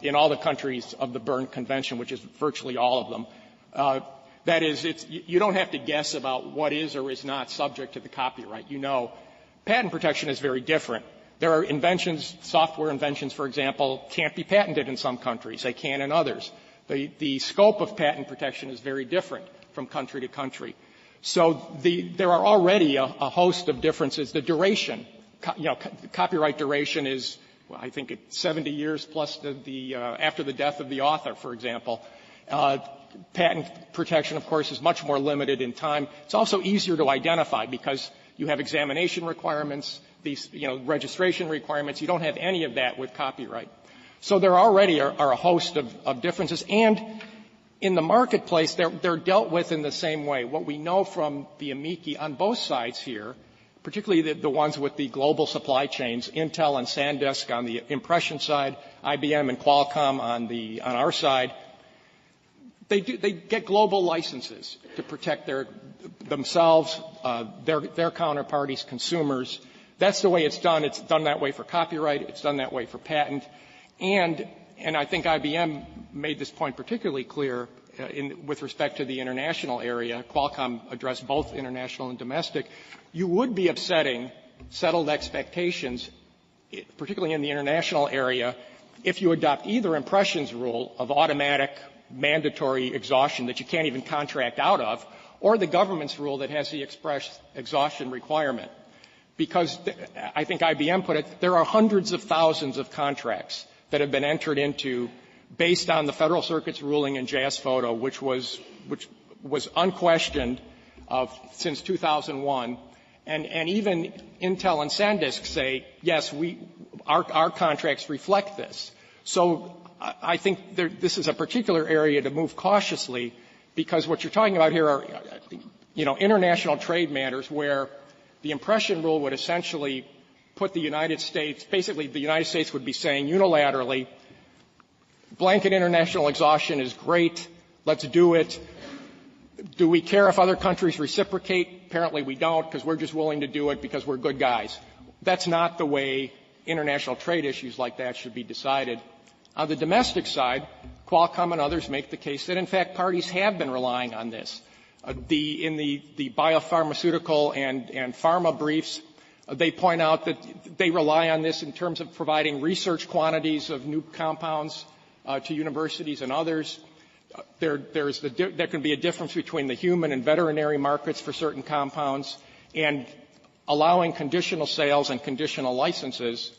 in all the countries of the Berne Convention, which is virtually all of them. That is, you don't have to guess about what is or is not subject to the copyright. You know, patent protection is very different. There are inventions, software inventions, for example, can't be patented in some countries. They can in others. The scope of patent protection is very different from country to country. So there are already a host of differences. The duration, copyright duration is, well, I think it's 70 years plus after the death of the author, for example. Patent protection, of course, is much more limited in time. It's also easier to identify because you have examination requirements, these, registration requirements. You don't have any of that with copyright. So there already are a host of differences. And in the marketplace, they're dealt with in the same way. What we know from the amici on both sides here, particularly the ones with the global supply chains, Intel and SanDisk on the impression side, IBM and Qualcomm on our side, they get global licenses to protect themselves, their counterparties, consumers. That's the way it's done. It's done that way for copyright. It's done that way for patent. And I think IBM made this point particularly clear with respect to the international area. Qualcomm addressed both international and domestic. You would be upsetting settled expectations, particularly in the international area, if you adopt either impressions rule of automatic mandatory exhaustion that you can't even contract out of, or the government's rule that has the express exhaustion requirement. Because I think IBM put it, there are hundreds of thousands of contracts that have been entered into based on the Federal Circuit's ruling in Jazz Photo, which was unquestioned since 2001. And even Intel and SanDisk say, yes, our contracts reflect this. So I think this is a particular area to move cautiously, because what you're talking about here are, international trade matters where the impression rule would essentially put the United States, basically the United States would be saying unilaterally, blanket international exhaustion is great, let's do it. Do we care if other countries reciprocate? Apparently we don't, because we're just willing to do it because we're good guys. That's not the way international trade issues like that should be decided. On the domestic side, Qualcomm and others make the case that, in fact, parties have been relying on this. In the biopharmaceutical and pharma briefs, they point out that they rely on this in terms of providing research quantities of new compounds to universities and others. There can be a difference between the human and veterinary markets for certain compounds, and allowing conditional sales and conditional licenses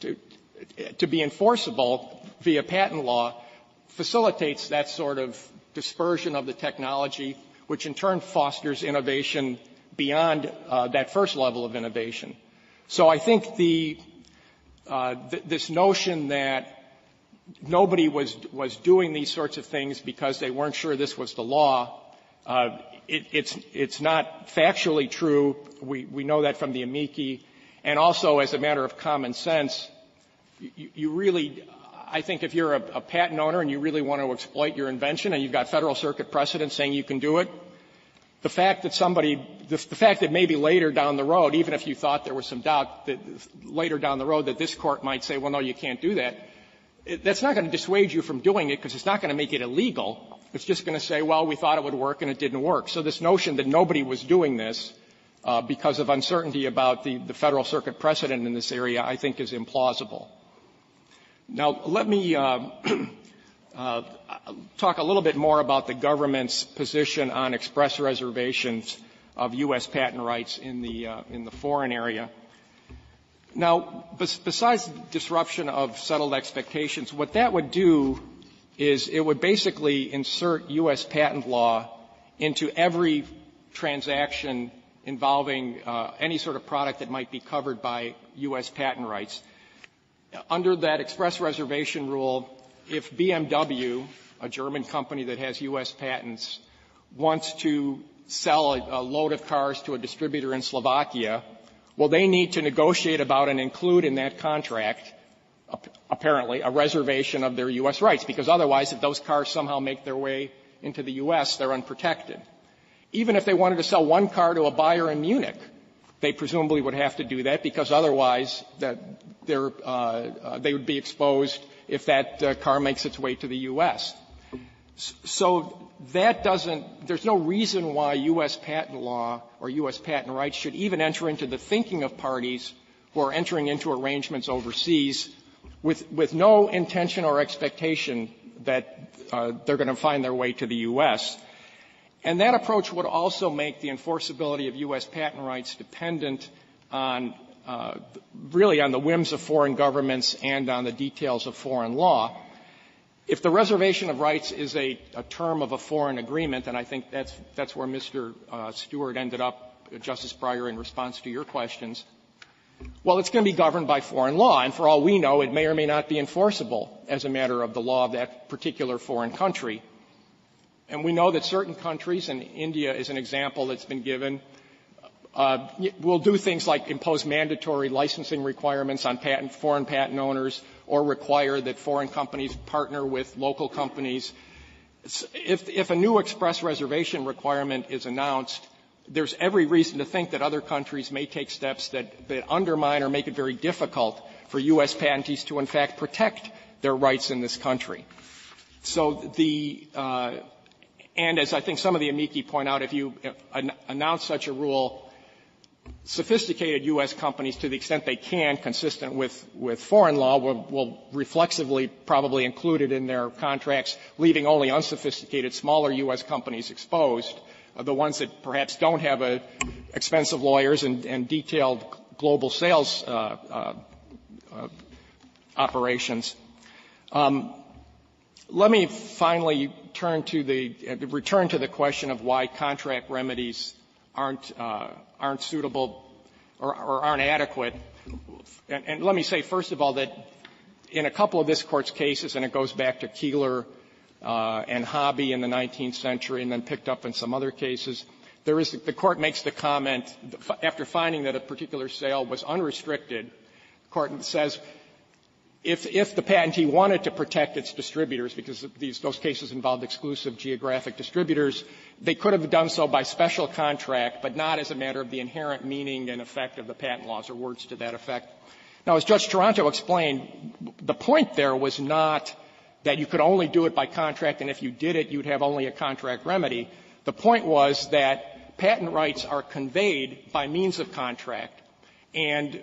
to be enforceable via patent law facilitates that sort of dispersion of the technology, which in turn fosters innovation beyond that first level of innovation. So I think this notion that nobody was doing these sorts of things because they weren't sure this was the law, it's not factually true. We know that from the amici. And also, as a matter of common sense, you really, I think if you're a patent owner and you really want to exploit your invention and you've got Federal Circuit precedent saying you can do it, the fact that maybe later down the road, even if you thought there was some doubt that later down the road that this court might say, well, no, you can't do that, that's not going to dissuade you from doing it, because it's not going to make it illegal. It's just going to say, well, we thought it would work and it didn't work. So this notion that nobody was doing this because of uncertainty about the Federal Circuit precedent in this area, I think is implausible. Now, let me talk a little bit more about the government's position on express reservations of U.S. patent rights in the foreign area. Now, besides disruption of settled expectations, what that would do is it would basically insert U.S. patent law into every transaction involving any sort of product that might be covered by U.S. patent rights. Under that express reservation rule, if BMW, a German company that has U.S. patents, wants to sell a load of cars to a distributor in Slovakia, well, they need to negotiate about and include in that contract, apparently, a reservation of their U.S. rights, because otherwise, if those cars somehow make their way into the U.S., they're unprotected. Even if they wanted to sell one car to a buyer in Munich, they presumably would have to do that, because otherwise they would be exposed if that car makes its way to the U.S. So there's no reason why U.S. patent law or U.S. patent rights should even enter into the thinking of parties who are entering into arrangements overseas with no intention or expectation that they're going to find their way to the U.S. And that approach would also make the enforceability of U.S. patent rights dependent on really on the whims of foreign governments and on the details of foreign law. If the reservation of rights is a term of a foreign agreement, and I think that's where Mr. Stewart ended up, Justice Breyer, in response to your questions, well, it's going to be governed by foreign law, and for all we know, it may or may not be enforceable as a matter of the law of that particular foreign country. And we know that certain countries, and India is an example that's been given, will do things like impose mandatory licensing requirements on foreign patent owners, or require that foreign companies partner with local companies. If a new express reservation requirement is announced, there's every reason to think that other countries may take steps that undermine or make it very difficult for U.S. patentees to, in fact, protect their rights in this country. So and as I think some of the amici point out, if you announce such a rule, sophisticated U.S. companies, to the extent they can, consistent with foreign law, will reflexively probably include it in their contracts, leaving only unsophisticated, smaller U.S. companies exposed, the ones that perhaps don't have expensive lawyers and detailed global sales operations. Let me finally return to the question of why contract remedies aren't suitable or aren't adequate. And let me say, first of all, that in a couple of this Court's cases, and it goes back to Keeler and Hobby in the 19th century and then picked up in some other cases, the Court makes the comment, after finding that a particular sale was unrestricted, the Court says, if the patentee wanted to protect its distributors, because those cases involved exclusive geographic distributors, they could have done so by special contract, but not as a matter of the inherent meaning and effect of the patent laws, or words to that effect. Now, as Judge Taranto explained, the point there was not that you could only do it by contract, and if you did it, you'd have only a contract remedy. The point was that patent rights are conveyed by means of contract, and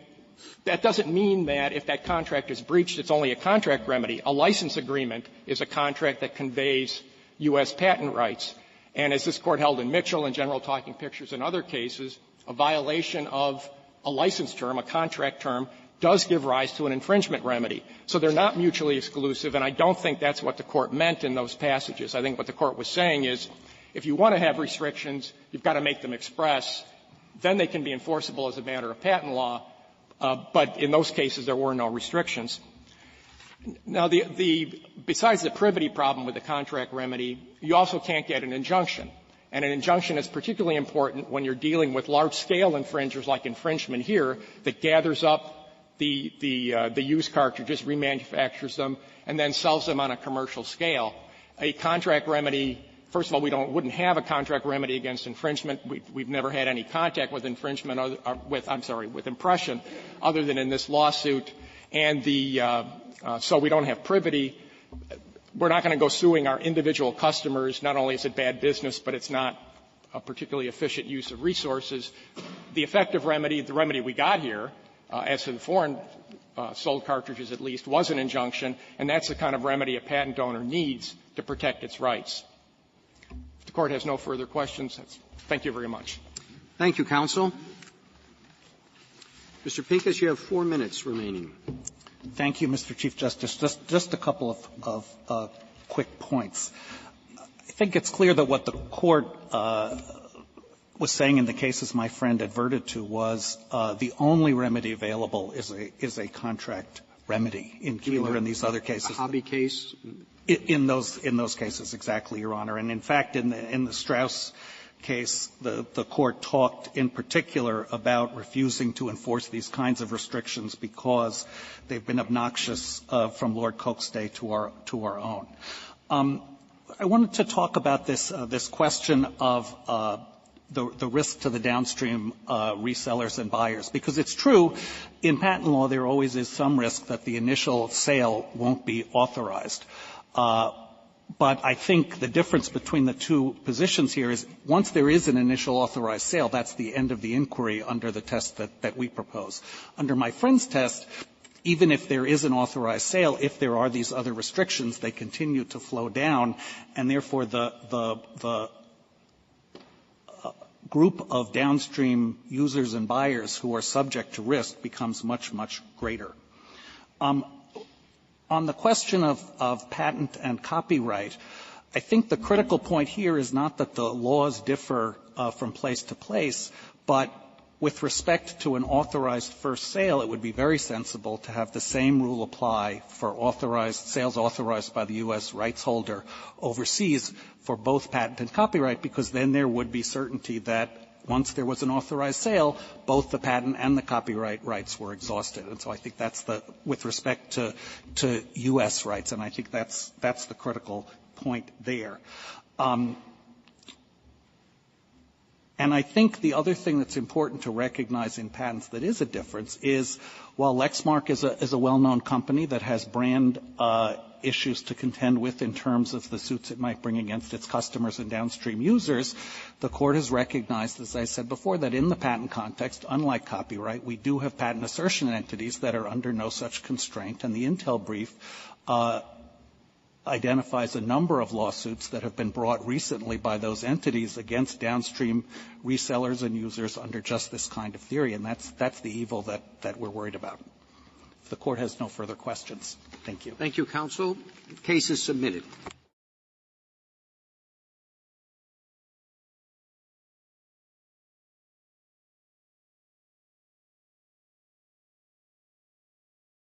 that doesn't mean that if that contract is breached, it's only a contract remedy. A license agreement is a contract that conveys U.S. patent rights. And as this Court held in Mitchell and General Talking Pictures and other cases, a violation of a license term, a contract term, does give rise to an infringement remedy. So they're not mutually exclusive, and I don't think that's what the Court meant in those passages. I think what the Court was saying is, if you want to have restrictions, you've got to make them express. Then they can be enforceable as a matter of patent law. But in those cases, there were no restrictions. Now, besides the privity problem with the contract remedy, you also can't get an injunction. And an injunction is particularly important when you're dealing with large-scale infringers like infringement here that gathers up the used cartridges, remanufactures them, and then sells them on a commercial scale. A contract remedy, first of all, we wouldn't have a contract remedy against infringement. We've never had any contact with infringement, with impression, other than in this lawsuit. And so we don't have privity. We're not going to go suing our individual customers. Not only is it bad business, but it's not a particularly efficient use of resources. The effective remedy, the remedy we got here, as to the foreign sold cartridges at least, was an injunction, and that's the kind of remedy a patent owner needs to protect its rights. If the Court has no further questions, thank you very much. Thank you, counsel. Mr. Pincus, you have 4 minutes remaining. Thank you, Mr. Chief Justice. Just a couple of quick points. I think it's clear that what the Court was saying in the cases my friend adverted to was the only remedy available is a contract remedy in Keeler and these other cases. A hobby case? In those cases, exactly, Your Honor. And in fact, in the Strauss case, the court talked in particular about refusing to enforce these kinds of restrictions because they've been obnoxious from Lord Coke's day to our own. I wanted to talk about this question of the risk to the downstream resellers and buyers, because it's true in patent law there always is some risk that the initial sale won't be authorized. But I think the difference between the two positions here is once there is an initial authorized sale, that's the end of the inquiry under the test that we propose. Under my friend's test, even if there is an authorized sale, if there are these other restrictions, they continue to flow down, and therefore the group of downstream users and buyers who are subject to risk becomes much, much greater. On the question of patent and copyright, I think the critical point here is not that the laws differ from place to place, but with respect to an authorized first sale, it would be very sensible to have the same rule apply for authorized sales authorized by the U.S. rights holder overseas for both patent and copyright, because then there would be certainty that once there was an authorized sale, both the patent and the copyright rights were exhausted. And so I think that's with respect to U.S. rights, and I think that's the critical point there. And I think the other thing that's important to recognize in patents that is a difference is while Lexmark is a well-known company that has brand issues to contend with in terms of the suits it might bring against its customers and downstream users, the Court has recognized, as I said before, that in the patent context, unlike copyright, we do have patent assertion entities that are under no such constraint, and the Intel brief identifies a number of lawsuits that have been brought recently by those entities against downstream resellers and users under just this kind of theory, and that's the evil that we're worried about. If the Court has no further questions, thank you. Thank you, counsel. The case is submitted.